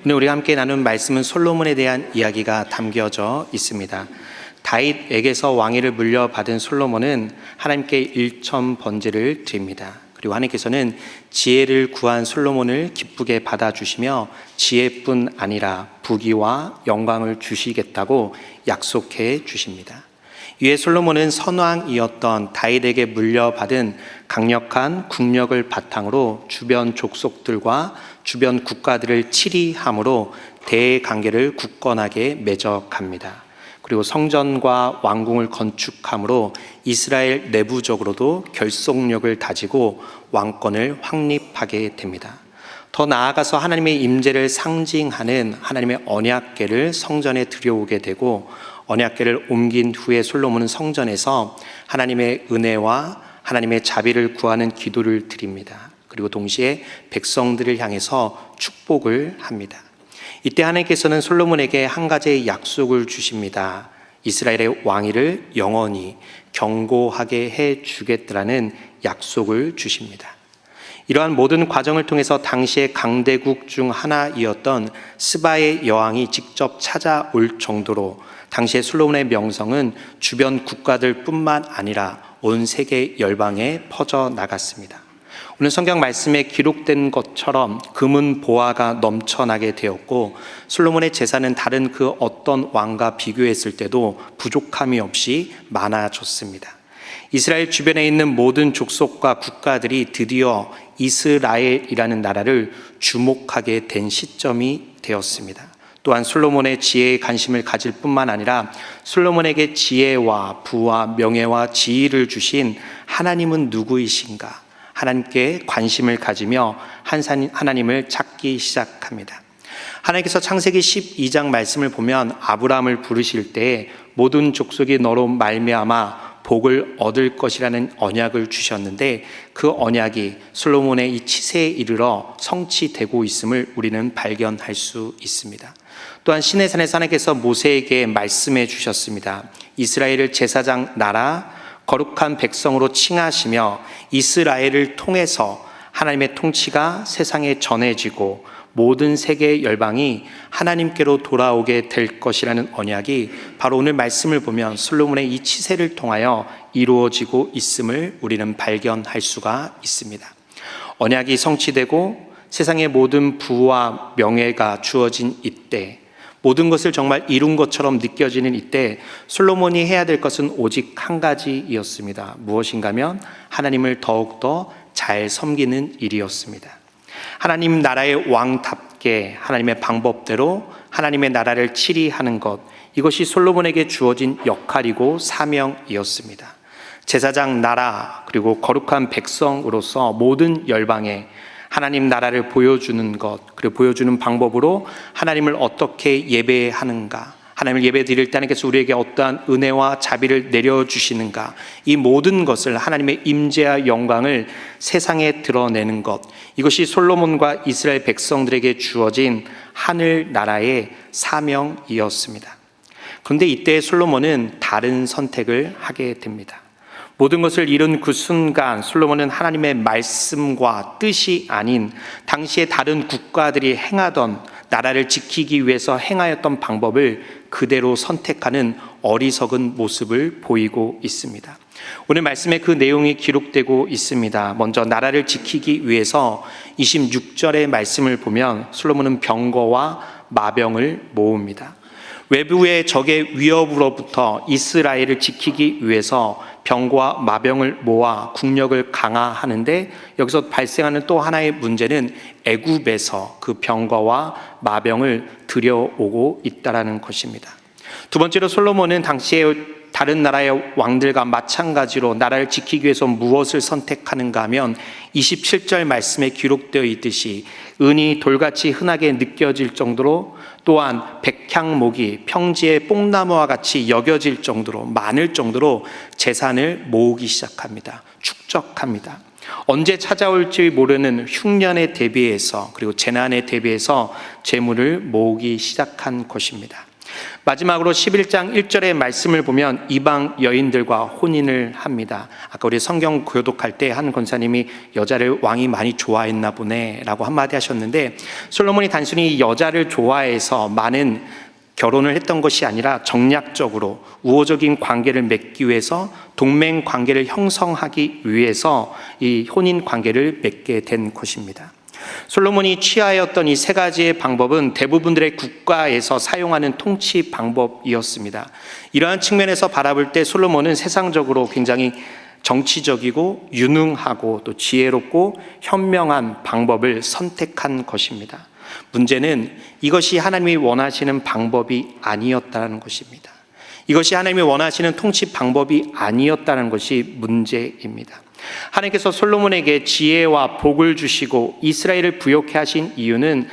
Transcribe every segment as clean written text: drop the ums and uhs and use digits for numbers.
오늘 우리가 함께 나눈 말씀은 솔로몬에 대한 이야기가 담겨져 있습니다. 다윗에게서 왕위를 물려받은 솔로몬은 하나님께 일천 번제를 드립니다. 그리고 하나님께서는 지혜를 구한 솔로몬을 기쁘게 받아주시며 지혜뿐 아니라 부귀와 영광을 주시겠다고 약속해 주십니다. 이에 솔로몬은 선왕이었던 다윗에게 물려받은 강력한 국력을 바탕으로 주변 족속들과 주변 국가들을 치리함으로 대관계를 굳건하게 맺어갑니다. 그리고 성전과 왕궁을 건축함으로 이스라엘 내부적으로도 결속력을 다지고 왕권을 확립하게 됩니다. 더 나아가서 하나님의 임재를 상징하는 하나님의 언약궤를 성전에 들여오게 되고, 언약궤를 옮긴 후에 솔로몬은 성전에서 하나님의 은혜와 하나님의 자비를 구하는 기도를 드립니다. 그리고 동시에 백성들을 향해서 축복을 합니다. 이때 하나님께서는 솔로몬에게 한 가지의 약속을 주십니다. 이스라엘의 왕위를 영원히 견고하게 해 주겠다라는 약속을 주십니다. 이러한 모든 과정을 통해서 당시의 강대국 중 하나이었던 스바의 여왕이 직접 찾아올 정도로 당시의 솔로몬의 명성은 주변 국가들 뿐만 아니라 온 세계 열방에 퍼져 나갔습니다. 오늘 성경 말씀에 기록된 것처럼 금은 보화가 넘쳐나게 되었고, 솔로몬의 재산은 다른 그 어떤 왕과 비교했을 때도 부족함이 없이 많아졌습니다. 이스라엘 주변에 있는 모든 족속과 국가들이 드디어 이스라엘이라는 나라를 주목하게 된 시점이 되었습니다. 또한 솔로몬의 지혜에 관심을 가질 뿐만 아니라 솔로몬에게 지혜와 부와 명예와 지위를 주신 하나님은 누구이신가? 하나님께 관심을 가지며 하나님을 찾기 시작합니다. 하나님께서 창세기 12장 말씀을 보면 아브라함을 부르실 때 모든 족속이 너로 말미암아 복을 얻을 것이라는 언약을 주셨는데, 그 언약이 솔로몬의 이 치세에 이르러 성취되고 있음을 우리는 발견할 수 있습니다. 또한 시내산에서 하나님께서 모세에게 말씀해 주셨습니다. 이스라엘을 제사장 나라 거룩한 백성으로 칭하시며 이스라엘을 통해서 하나님의 통치가 세상에 전해지고 모든 세계 열방이 하나님께로 돌아오게 될 것이라는 언약이 바로 오늘 말씀을 보면 솔로몬의 이 치세를 통하여 이루어지고 있음을 우리는 발견할 수가 있습니다. 언약이 성취되고 세상의 모든 부와 명예가 주어진 이때, 모든 것을 정말 이룬 것처럼 느껴지는 이때 솔로몬이 해야 될 것은 오직 한 가지였습니다. 무엇인가면 하나님을 더욱더 잘 섬기는 일이었습니다. 하나님 나라의 왕답게 하나님의 방법대로 하나님의 나라를 치리하는 것, 이것이 솔로몬에게 주어진 역할이고 사명이었습니다. 제사장 나라 그리고 거룩한 백성으로서 모든 열방에 하나님 나라를 보여주는 것, 그리고 보여주는 방법으로 하나님을 어떻게 예배하는가, 하나님을 예배 드릴 때 하나님께서 우리에게 어떠한 은혜와 자비를 내려주시는가, 이 모든 것을 하나님의 임재와 영광을 세상에 드러내는 것, 이것이 솔로몬과 이스라엘 백성들에게 주어진 하늘 나라의 사명이었습니다. 그런데 이때 솔로몬은 다른 선택을 하게 됩니다. 모든 것을 이룬 그 순간 솔로몬은 하나님의 말씀과 뜻이 아닌 당시의 다른 국가들이 행하던, 나라를 지키기 위해서 행하였던 방법을 그대로 선택하는 어리석은 모습을 보이고 있습니다. 오늘 말씀에 그 내용이 기록되고 있습니다. 먼저 나라를 지키기 위해서 26절의 말씀을 보면 솔로몬은 병거와 마병을 모읍니다. 외부의 적의 위협으로부터 이스라엘을 지키기 위해서 병과 마병을 모아 국력을 강화하는데, 여기서 발생하는 또 하나의 문제는 애굽에서 그 병거와 마병을 들여오고 있다는 것입니다. 두 번째로 솔로몬은 당시에 다른 나라의 왕들과 마찬가지로 나라를 지키기 위해서 무엇을 선택하는가 하면 27절 말씀에 기록되어 있듯이 은이 돌같이 흔하게 느껴질 정도로, 또한 백향목이 평지의 뽕나무와 같이 여겨질 정도로 많을 정도로 재산을 모으기 시작합니다. 축적합니다. 언제 찾아올지 모르는 흉년에 대비해서, 그리고 재난에 대비해서 재물을 모으기 시작한 것입니다. 마지막으로 11장 1절의 말씀을 보면 이방 여인들과 혼인을 합니다. 아까 우리 성경 교독할 때 한 권사님이 여자를 왕이 많이 좋아했나 보네 라고 한마디 하셨는데, 솔로몬이 단순히 여자를 좋아해서 많은 결혼을 했던 것이 아니라 정략적으로 우호적인 관계를 맺기 위해서, 동맹 관계를 형성하기 위해서 이 혼인 관계를 맺게 된 것입니다. 솔로몬이 취하였던 이 세 가지의 방법은 대부분들의 국가에서 사용하는 통치 방법이었습니다. 이러한 측면에서 바라볼 때 솔로몬은 세상적으로 굉장히 정치적이고 유능하고 또 지혜롭고 현명한 방법을 선택한 것입니다. 문제는 이것이 하나님이 원하시는 방법이 아니었다는 것입니다. 이것이 하나님이 원하시는 통치 방법이 아니었다는 것이 문제입니다. 하나님께서 솔로몬에게 지혜와 복을 주시고 이스라엘을 부욕해 하신 이유는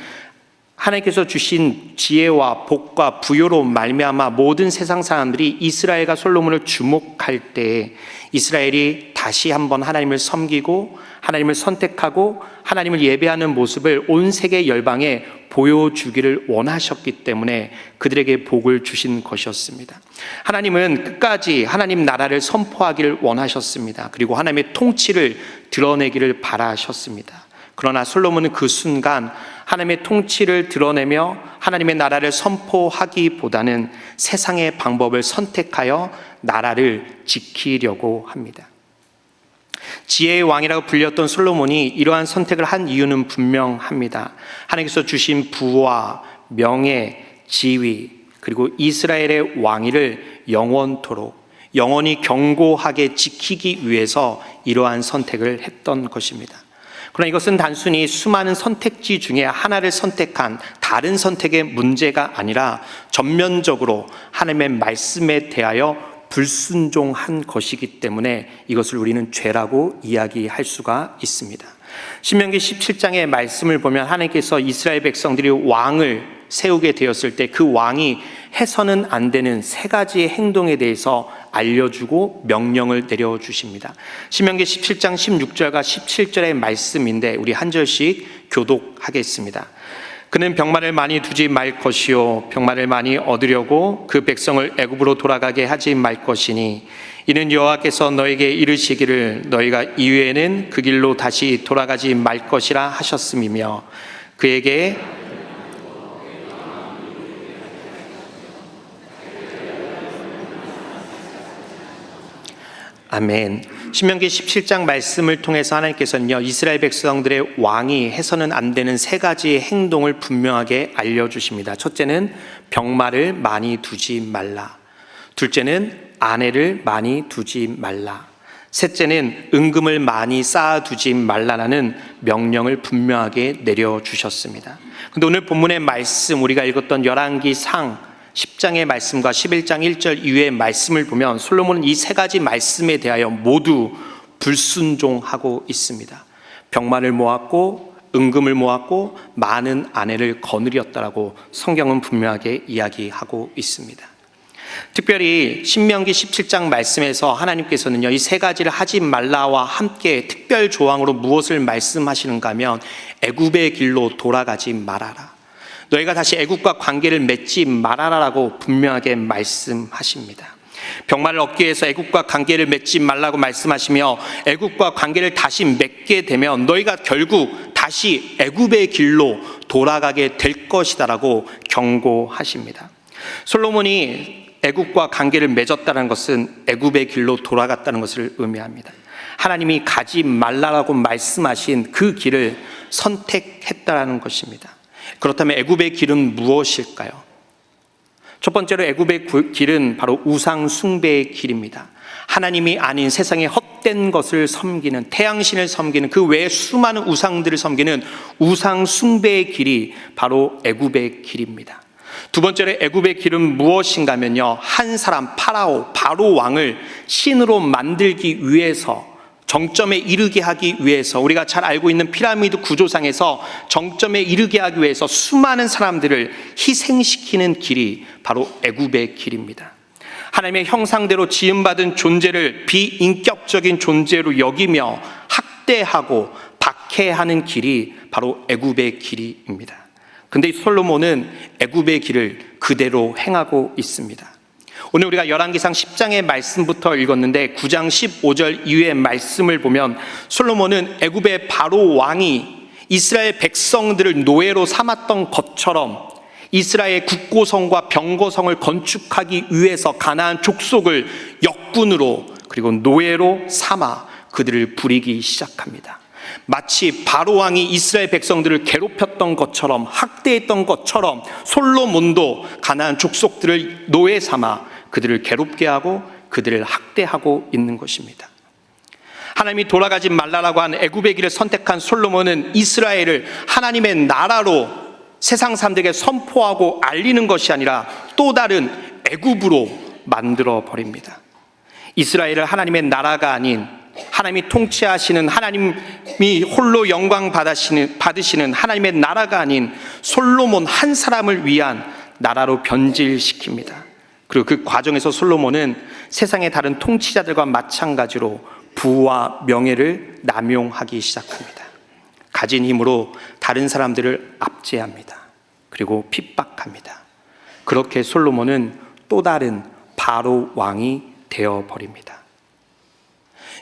하나님께서 주신 지혜와 복과 부요로 말미암아 모든 세상 사람들이 이스라엘과 솔로몬을 주목할 때 이스라엘이 다시 한번 하나님을 섬기고 하나님을 선택하고 하나님을 예배하는 모습을 온 세계 열방에 보여주기를 원하셨기 때문에 그들에게 복을 주신 것이었습니다. 하나님은 끝까지 하나님 나라를 선포하기를 원하셨습니다. 그리고 하나님의 통치를 드러내기를 바라셨습니다. 그러나 솔로몬은 그 순간 하나님의 통치를 드러내며 하나님의 나라를 선포하기보다는 세상의 방법을 선택하여 나라를 지키려고 합니다. 지혜의 왕이라고 불렸던 솔로몬이 이러한 선택을 한 이유는 분명합니다. 하나님께서 주신 부와 명예, 지위, 그리고 이스라엘의 왕위를 영원토록 영원히 견고하게 지키기 위해서 이러한 선택을 했던 것입니다. 그러나 이것은 단순히 수많은 선택지 중에 하나를 선택한 다른 선택의 문제가 아니라 전면적으로 하나님의 말씀에 대하여 불순종한 것이기 때문에 이것을 우리는 죄라고 이야기할 수가 있습니다. 신명기 17장의 말씀을 보면 하나님께서 이스라엘 백성들이 왕을 세우게 되었을 때 그 왕이 해서는 안 되는 세 가지의 행동에 대해서 알려주고 명령을 내려주십니다. 신명기 17장 16절과 17절의 말씀인데 우리 한 절씩 교독하겠습니다. 그는 병마를 많이 두지 말 것이요 병마를 많이 얻으려고 그 백성을 애굽으로 돌아가게 하지 말 것이니 이는 여호와께서 너에게 이르시기를 너희가 이후에는 그 길로 다시 돌아가지 말 것이라 하셨음이며 그에게 아멘. 신명기 17장 말씀을 통해서 하나님께서는요 이스라엘 백성들의 왕이 해서는 안 되는 세 가지의 행동을 분명하게 알려주십니다. 첫째는 병마를 많이 두지 말라. 둘째는 아내를 많이 두지 말라. 셋째는 은금을 많이 쌓아두지 말라라는 명령을 분명하게 내려주셨습니다. 그런데 오늘 본문의 말씀 우리가 읽었던 열왕기상 10장의 말씀과 11장 1절 이후의 말씀을 보면 솔로몬은 이 세 가지 말씀에 대하여 모두 불순종하고 있습니다. 병마를 모았고 은금을 모았고 많은 아내를 거느렸다라고 성경은 분명하게 이야기하고 있습니다. 특별히 신명기 17장 말씀에서 하나님께서는요 이 세 가지를 하지 말라와 함께 특별 조항으로 무엇을 말씀하시는가 하면 애굽의 길로 돌아가지 말아라. 너희가 다시 애굽과 관계를 맺지 말아라라고 분명하게 말씀하십니다. 병마를 얻기 위해서 애굽과 관계를 맺지 말라고 말씀하시며 애굽과 관계를 다시 맺게 되면 너희가 결국 다시 애굽의 길로 돌아가게 될 것이다라고 경고하십니다. 솔로몬이 애굽과 관계를 맺었다는 것은 애굽의 길로 돌아갔다는 것을 의미합니다. 하나님이 가지 말라라고 말씀하신 그 길을 선택했다라는 것입니다. 그렇다면 애굽의 길은 무엇일까요? 첫 번째로 애굽의 길은 바로 우상 숭배의 길입니다. 하나님이 아닌 세상의 헛된 것을 섬기는 태양신을 섬기는 그 외에 수많은 우상들을 섬기는 우상 숭배의 길이 바로 애굽의 길입니다. 두 번째로 애굽의 길은 무엇인가 하면요 한 사람 바로 왕을 신으로 만들기 위해서 정점에 이르게 하기 위해서 우리가 잘 알고 있는 피라미드 구조상에서 정점에 이르게 하기 위해서 수많은 사람들을 희생시키는 길이 바로 애굽의 길입니다. 하나님의 형상대로 지음받은 존재를 비인격적인 존재로 여기며 학대하고 박해하는 길이 바로 애굽의 길입니다. 근데 솔로몬은 애굽의 길을 그대로 행하고 있습니다. 오늘 우리가 열왕기상 10장의 말씀부터 읽었는데 9장 15절 이후의 말씀을 보면 솔로몬은 애굽의 바로 왕이 이스라엘 백성들을 노예로 삼았던 것처럼 이스라엘 국고성과 병거성을 건축하기 위해서 가나안 족속을 역군으로 그리고 노예로 삼아 그들을 부리기 시작합니다. 마치 바로 왕이 이스라엘 백성들을 괴롭혔던 것처럼 학대했던 것처럼 솔로몬도 가나안 족속들을 노예 삼아 그들을 괴롭게 하고 그들을 학대하고 있는 것입니다. 하나님이 돌아가지 말라라고 한 애굽의 길을 선택한 솔로몬은 이스라엘을 하나님의 나라로 세상 사람들에게 선포하고 알리는 것이 아니라 또 다른 애굽으로 만들어 버립니다. 이스라엘을 하나님의 나라가 아닌 하나님이 통치하시는, 하나님이 홀로 영광 받으시는 하나님의 나라가 아닌 솔로몬 한 사람을 위한 나라로 변질시킵니다. 그리고 그 과정에서 솔로몬은 세상의 다른 통치자들과 마찬가지로 부와 명예를 남용하기 시작합니다. 가진 힘으로 다른 사람들을 압제합니다. 그리고 핍박합니다. 그렇게 솔로몬은 또 다른 바로 왕이 되어버립니다.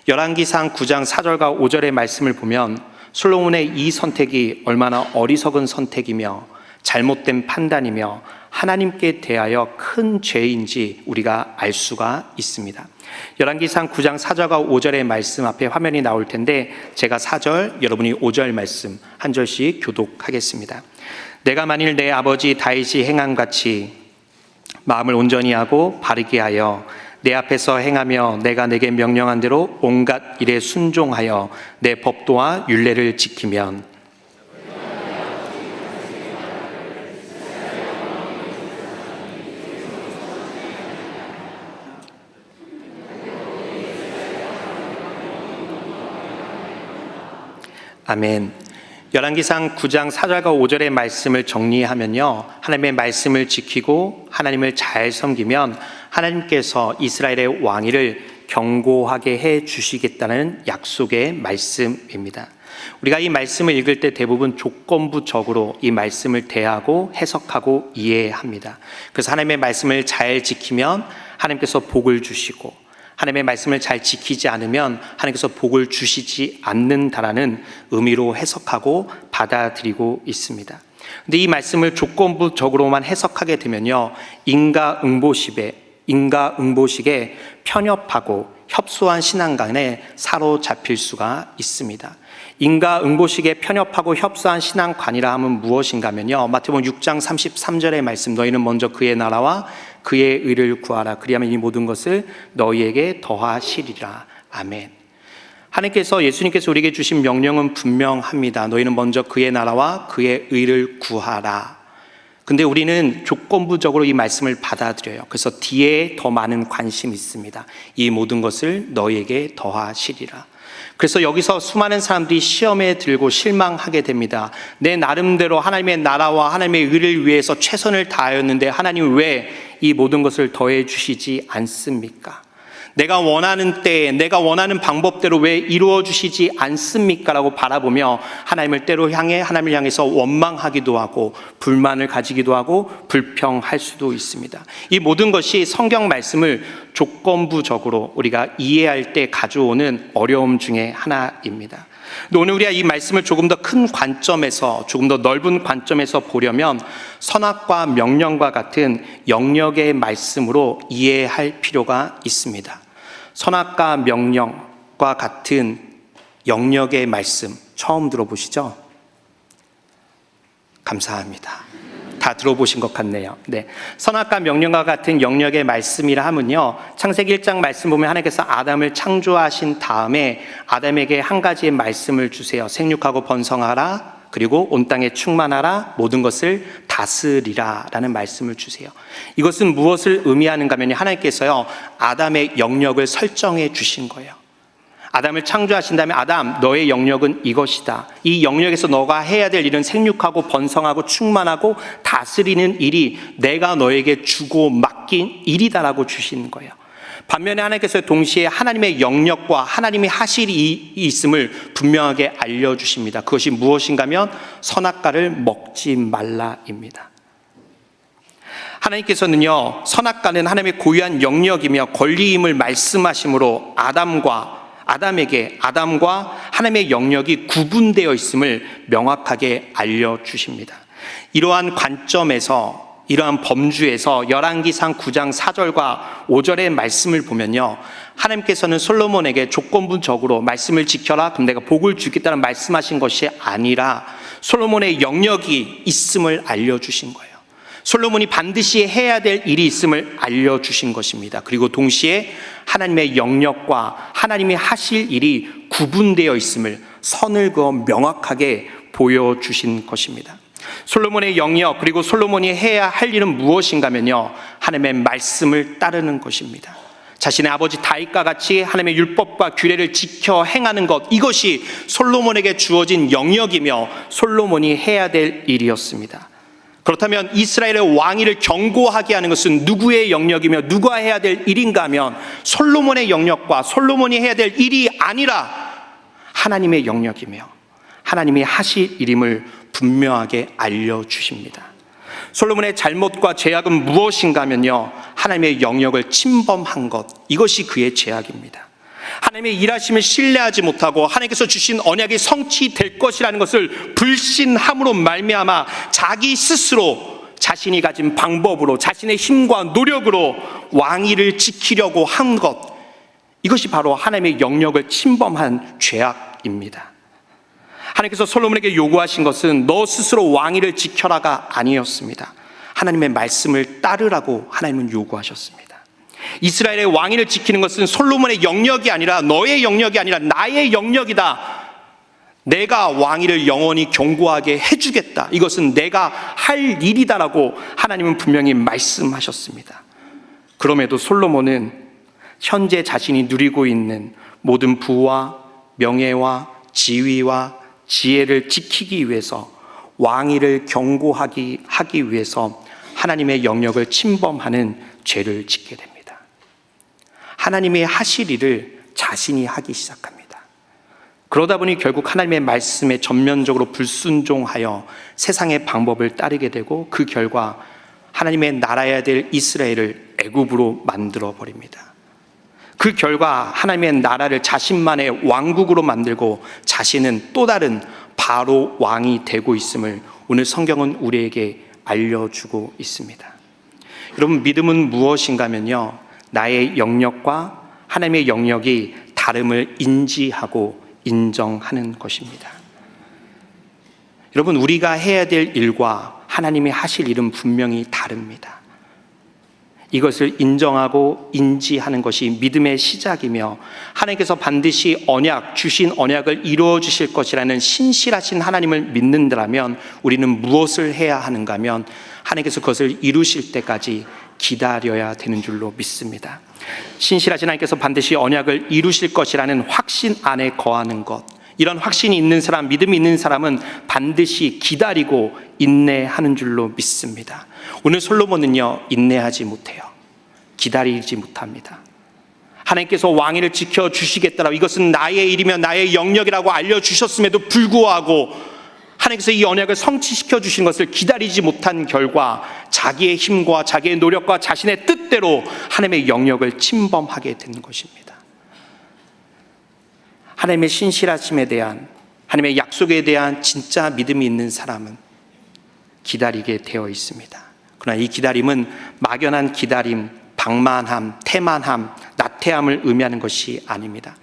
열왕기상 9장 4절과 5절의 말씀을 보면 솔로몬의 이 선택이 얼마나 어리석은 선택이며 잘못된 판단이며 하나님께 대하여 큰 죄인지 우리가 알 수가 있습니다. 열왕기상 9장 4절과 5절의 말씀 앞에 화면이 나올 텐데 제가 4절, 여러분이 5절 말씀 한 절씩 교독하겠습니다. 내가 만일 내 아버지 다윗이 행한 같이 마음을 온전히 하고 바르게 하여 내 앞에서 행하며 내가 내게 명령한 대로 온갖 일에 순종하여 내 법도와 율례를 지키면 아멘. 열왕기상 9장 4절과 5절의 말씀을 정리하면요, 하나님의 말씀을 지키고 하나님을 잘 섬기면 하나님께서 이스라엘의 왕위를 견고하게 해 주시겠다는 약속의 말씀입니다. 우리가 이 말씀을 읽을 때 대부분 조건부적으로 이 말씀을 대하고 해석하고 이해합니다. 그래서 하나님의 말씀을 잘 지키면 하나님께서 복을 주시고 하나님의 말씀을 잘 지키지 않으면 하나님께서 복을 주시지 않는다라는 의미로 해석하고 받아들이고 있습니다. 근데 이 말씀을 조건부적으로만 해석하게 되면요, 인과응보식에 편협하고 협소한 신앙관에 사로잡힐 수가 있습니다. 인과응보식에 편협하고 협소한 신앙관이라 하면 무엇인가 하면요, 마태복음 6장 33절의 말씀, 너희는 먼저 그의 나라와 그의 의를 구하라. 그리하면 이 모든 것을 너희에게 더하시리라. 아멘. 하나님께서, 예수님께서 우리에게 주신 명령은 분명합니다. 너희는 먼저 그의 나라와 그의 의를 구하라. 근데 우리는 조건부적으로 이 말씀을 받아들여요. 그래서 뒤에 더 많은 관심이 있습니다. 이 모든 것을 너희에게 더하시리라. 그래서 여기서 수많은 사람들이 시험에 들고 실망하게 됩니다. 내 나름대로 하나님의 나라와 하나님의 의를 위해서 최선을 다하였는데 하나님 왜 이 모든 것을 더해 주시지 않습니까? 내가 원하는 때에 내가 원하는 방법대로 왜 이루어 주시지 않습니까? 라고 바라보며 하나님을 향해서 원망하기도 하고 불만을 가지기도 하고 불평할 수도 있습니다. 이 모든 것이 성경 말씀을 조건부적으로 우리가 이해할 때 가져오는 어려움 중에 하나입니다. 근데 오늘 우리가 이 말씀을 조금 더 큰 관점에서, 조금 더 넓은 관점에서 보려면 선악과 명령과 같은 영역의 말씀으로 이해할 필요가 있습니다. 선악과 명령과 같은 영역의 말씀 처음 들어보시죠? 감사합니다. 다 들어보신 것 같네요. 네, 선악과 명령과 같은 영역의 말씀이라 하면요, 창세기 1장 말씀 보면 하나님께서 아담을 창조하신 다음에 아담에게 한 가지의 말씀을 주세요. 생육하고 번성하라, 그리고 온 땅에 충만하라, 모든 것을 다스리라 라는 말씀을 주세요. 이것은 무엇을 의미하는가 하면 하나님께서요, 아담의 영역을 설정해 주신 거예요. 아담을 창조하신 다음에 아담, 너의 영역은 이것이다. 이 영역에서 너가 해야 될 일은 생육하고 번성하고 충만하고 다스리는 일이 내가 너에게 주고 맡긴 일이다라고 주시는 거예요. 반면에 하나님께서 동시에 하나님의 영역과 하나님이 하실 일이 있음을 분명하게 알려주십니다. 그것이 무엇인가 하면 선악과를 먹지 말라입니다. 하나님께서는요, 선악과는 하나님의 고유한 영역이며 권리임을 말씀하심으로 아담에게 아담과 하나님의 영역이 구분되어 있음을 명확하게 알려주십니다. 이러한 관점에서, 이러한 범주에서 열왕기상 9장 4절과 5절의 말씀을 보면요, 하나님께서는 솔로몬에게 조건부적으로 말씀을 지켜라, 그럼 내가 복을 주겠다는 말씀하신 것이 아니라 솔로몬의 영역이 있음을 알려주신 거예요. 솔로몬이 반드시 해야 될 일이 있음을 알려주신 것입니다. 그리고 동시에 하나님의 영역과 하나님이 하실 일이 구분되어 있음을 선을 그어 명확하게 보여주신 것입니다. 솔로몬의 영역, 그리고 솔로몬이 해야 할 일은 무엇인가면요, 하나님의 말씀을 따르는 것입니다. 자신의 아버지 다윗과 같이 하나님의 율법과 규례를 지켜 행하는 것, 이것이 솔로몬에게 주어진 영역이며 솔로몬이 해야 될 일이었습니다. 그렇다면 이스라엘의 왕위를 견고하게 하는 것은 누구의 영역이며 누가 해야 될 일인가 하면 솔로몬의 영역과 솔로몬이 해야 될 일이 아니라 하나님의 영역이며 하나님이 하실 일임을 분명하게 알려주십니다. 솔로몬의 잘못과 죄악은 무엇인가 하면요, 하나님의 영역을 침범한 것, 이것이 그의 죄악입니다. 하나님의 일하심을 신뢰하지 못하고 하나님께서 주신 언약이 성취될 것이라는 것을 불신함으로 말미암아 자기 스스로 자신이 가진 방법으로, 자신의 힘과 노력으로 왕위를 지키려고 한 것, 이것이 바로 하나님의 영역을 침범한 죄악입니다. 하나님께서 솔로몬에게 요구하신 것은 너 스스로 왕위를 지켜라가 아니었습니다. 하나님의 말씀을 따르라고 하나님은 요구하셨습니다. 이스라엘의 왕위를 지키는 것은 솔로몬의 영역이 아니라, 너의 영역이 아니라 나의 영역이다. 내가 왕위를 영원히 견고하게 해주겠다. 이것은 내가 할 일이다라고 하나님은 분명히 말씀하셨습니다. 그럼에도 솔로몬은 현재 자신이 누리고 있는 모든 부와 명예와 지위와 지혜를 지키기 위해서, 왕위를 견고하게 하기 위해서 하나님의 영역을 침범하는 죄를 짓게 됩니다. 하나님의 하실 일을 자신이 하기 시작합니다. 그러다 보니 결국 하나님의 말씀에 전면적으로 불순종하여 세상의 방법을 따르게 되고, 그 결과 하나님의 나라여야 될 이스라엘을 애굽으로 만들어 버립니다. 그 결과 하나님의 나라를 자신만의 왕국으로 만들고 자신은 또 다른 바로 왕이 되고 있음을 오늘 성경은 우리에게 알려주고 있습니다. 여러분, 믿음은 무엇인가 하면요, 나의 영역과 하나님의 영역이 다름을 인지하고 인정하는 것입니다. 여러분, 우리가 해야 될 일과 하나님이 하실 일은 분명히 다릅니다. 이것을 인정하고 인지하는 것이 믿음의 시작이며, 하나님께서 반드시 주신 언약을 이루어 주실 것이라는 신실하신 하나님을 믿는다면 우리는 무엇을 해야 하는가 하면 하나님께서 그것을 이루실 때까지 기다려야 되는 줄로 믿습니다. 신실하신 하나님께서 반드시 언약을 이루실 것이라는 확신 안에 거하는 것, 이런 확신이 있는 사람, 믿음이 있는 사람은 반드시 기다리고 인내하는 줄로 믿습니다. 오늘 솔로몬은요, 인내하지 못해요. 기다리지 못합니다. 하나님께서 왕위를 지켜주시겠다라고, 이것은 나의 일이며 나의 영역이라고 알려주셨음에도 불구하고 하나님께서 이 언약을 성취시켜 주신 것을 기다리지 못한 결과 자기의 힘과 자기의 노력과 자신의 뜻대로 하나님의 영역을 침범하게 되는 것입니다. 하나님의 신실하심에 대한, 하나님의 약속에 대한 진짜 믿음이 있는 사람은 기다리게 되어 있습니다. 그러나 이 기다림은 막연한 기다림, 방만함, 태만함, 나태함을 의미하는 것이 아닙니다.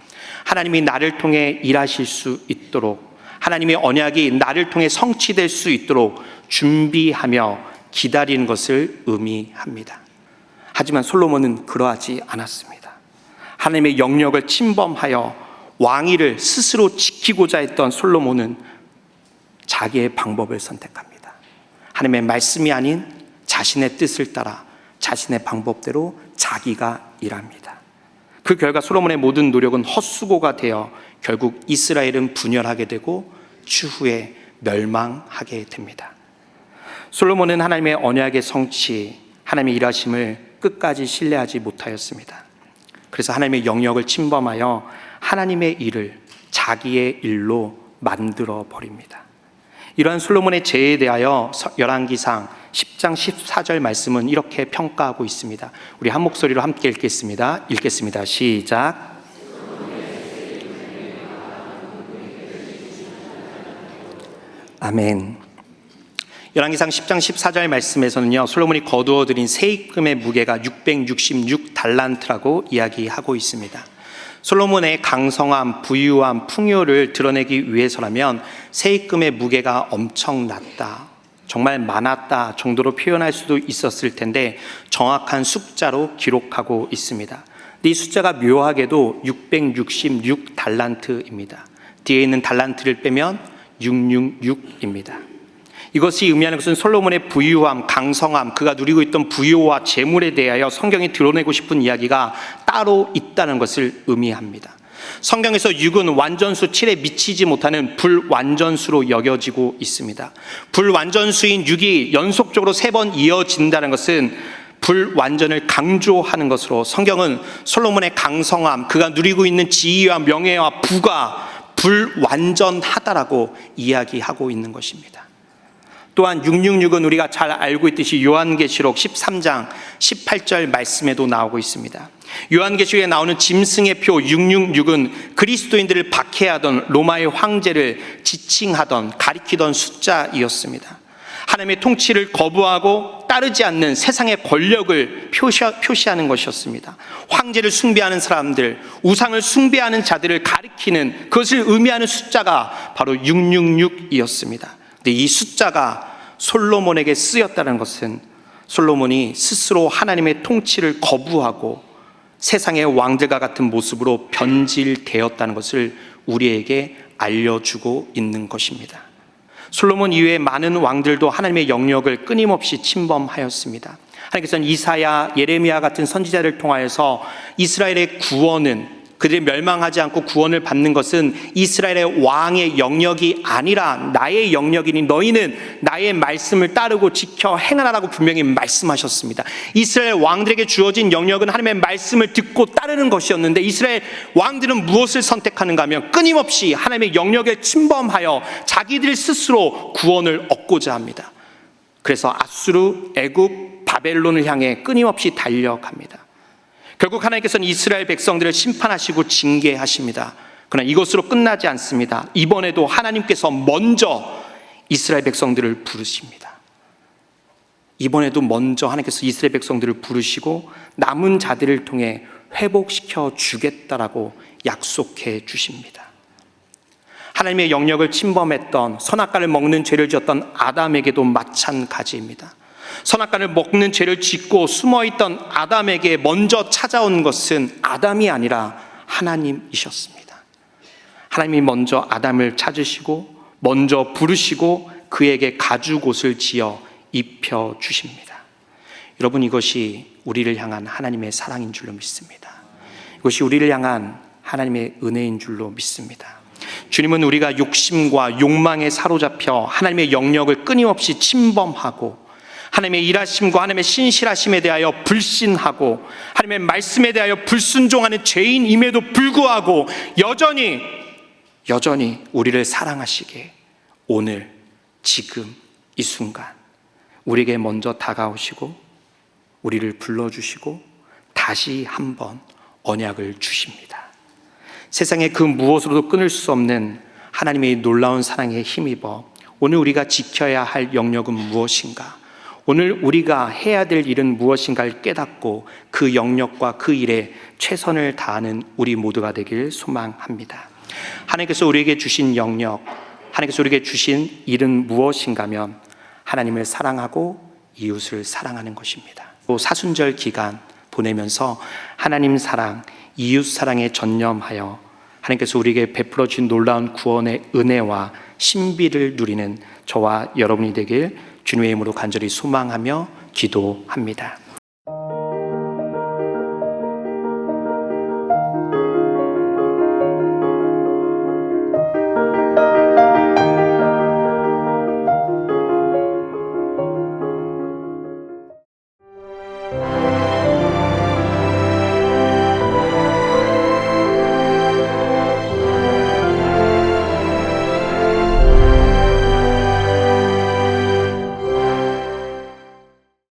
하나님이 나를 통해 일하실 수 있도록, 하나님의 언약이 나를 통해 성취될 수 있도록 준비하며 기다리는 것을 의미합니다. 하지만 솔로몬은 그러하지 않았습니다. 하나님의 영역을 침범하여 왕위를 스스로 지키고자 했던 솔로몬은 자기의 방법을 선택합니다. 하나님의 말씀이 아닌 자신의 뜻을 따라 자신의 방법대로 자기가 일합니다. 그 결과 솔로몬의 모든 노력은 헛수고가 되어 결국 이스라엘은 분열하게 되고 추후에 멸망하게 됩니다. 솔로몬은 하나님의 언약의 성취, 하나님의 일하심을 끝까지 신뢰하지 못하였습니다. 그래서 하나님의 영역을 침범하여 하나님의 일을 자기의 일로 만들어 버립니다. 이러한 솔로몬의 제에 대하여 열왕기상 10장 14절 말씀은 이렇게 평가하고 있습니다. 우리 한 목소리로 함께 읽겠습니다. 시작. 아멘. 열왕기상 10장 14절 말씀에서는요, 솔로몬이 거두어 들인 세입금의 무게가 666달란트라고 이야기하고 있습니다. 솔로몬의 강성함, 부유함, 풍요를 드러내기 위해서라면 세입금의 무게가 엄청났다, 정말 많았다 정도로 표현할 수도 있었을 텐데 정확한 숫자로 기록하고 있습니다. 이 숫자가 묘하게도 666달란트입니다. 뒤에 있는 달란트를 빼면 666입니다. 이것이 의미하는 것은 솔로몬의 부유함, 강성함, 그가 누리고 있던 부유와 재물에 대하여 성경이 드러내고 싶은 이야기가 따로 있다는 것을 의미합니다. 성경에서 6은 완전수 7에 미치지 못하는 불완전수로 여겨지고 있습니다. 불완전수인 6이 연속적으로 3번 이어진다는 것은 불완전을 강조하는 것으로 성경은 솔로몬의 강성함, 그가 누리고 있는 지위와 명예와 부가 불완전하다라고 이야기하고 있는 것입니다. 또한 666은 우리가 잘 알고 있듯이 요한계시록 13장 18절 말씀에도 나오고 있습니다. 요한계시록에 나오는 짐승의 표 666은 그리스도인들을 박해하던 로마의 황제를 지칭하던, 가리키던 숫자이었습니다. 하나님의 통치를 거부하고 따르지 않는 세상의 권력을 표시하는 것이었습니다. 황제를 숭배하는 사람들, 우상을 숭배하는 자들을 가리키는, 그것을 의미하는 숫자가 바로 666이었습니다. 근데 이 숫자가 솔로몬에게 쓰였다는 것은 솔로몬이 스스로 하나님의 통치를 거부하고 세상의 왕들과 같은 모습으로 변질되었다는 것을 우리에게 알려주고 있는 것입니다. 솔로몬 이외에 많은 왕들도 하나님의 영역을 끊임없이 침범하였습니다. 하나님께서는 이사야, 예레미야 같은 선지자를 통하여서 이스라엘의 구원은, 그들이 멸망하지 않고 구원을 받는 것은 이스라엘의 왕의 영역이 아니라 나의 영역이니 너희는 나의 말씀을 따르고 지켜 행하라고 분명히 말씀하셨습니다. 이스라엘 왕들에게 주어진 영역은 하나님의 말씀을 듣고 따르는 것이었는데 이스라엘 왕들은 무엇을 선택하는가 하면 끊임없이 하나님의 영역에 침범하여 자기들 스스로 구원을 얻고자 합니다. 그래서 아수르, 애굽, 바벨론을 향해 끊임없이 달려갑니다. 결국 하나님께서는 이스라엘 백성들을 심판하시고 징계하십니다. 그러나 이것으로 끝나지 않습니다. 이번에도 하나님께서 먼저 이스라엘 백성들을 부르십니다. 이번에도 먼저 하나님께서 이스라엘 백성들을 부르시고 남은 자들을 통해 회복시켜 주겠다라고 약속해 주십니다. 하나님의 영역을 침범했던, 선악과를 먹는 죄를 지었던 아담에게도 마찬가지입니다. 선악과를 먹는 죄를 짓고 숨어있던 아담에게 먼저 찾아온 것은 아담이 아니라 하나님이셨습니다. 하나님이 먼저 아담을 찾으시고 먼저 부르시고 그에게 가죽옷을 지어 입혀주십니다. 여러분, 이것이 우리를 향한 하나님의 사랑인 줄로 믿습니다. 이것이 우리를 향한 하나님의 은혜인 줄로 믿습니다. 주님은 우리가 욕심과 욕망에 사로잡혀 하나님의 영역을 끊임없이 침범하고 하나님의 일하심과 하나님의 신실하심에 대하여 불신하고 하나님의 말씀에 대하여 불순종하는 죄인임에도 불구하고 여전히 우리를 사랑하시기에 오늘, 지금, 이 순간 우리에게 먼저 다가오시고 우리를 불러주시고 다시 한번 언약을 주십니다. 세상의 그 무엇으로도 끊을 수 없는 하나님의 놀라운 사랑에 힘입어 오늘 우리가 지켜야 할 영역은 무엇인가, 오늘 우리가 해야 될 일은 무엇인가를 깨닫고 그 영역과 그 일에 최선을 다하는 우리 모두가 되길 소망합니다. 하나님께서 우리에게 주신 영역, 하나님께서 우리에게 주신 일은 무엇인가 하면 하나님을 사랑하고 이웃을 사랑하는 것입니다. 또 사순절 기간 보내면서 하나님 사랑, 이웃 사랑에 전념하여 하나님께서 우리에게 베풀어 주신 놀라운 구원의 은혜와 신비를 누리는 저와 여러분이 되길 주님의 이름으로 간절히 소망하며 기도합니다.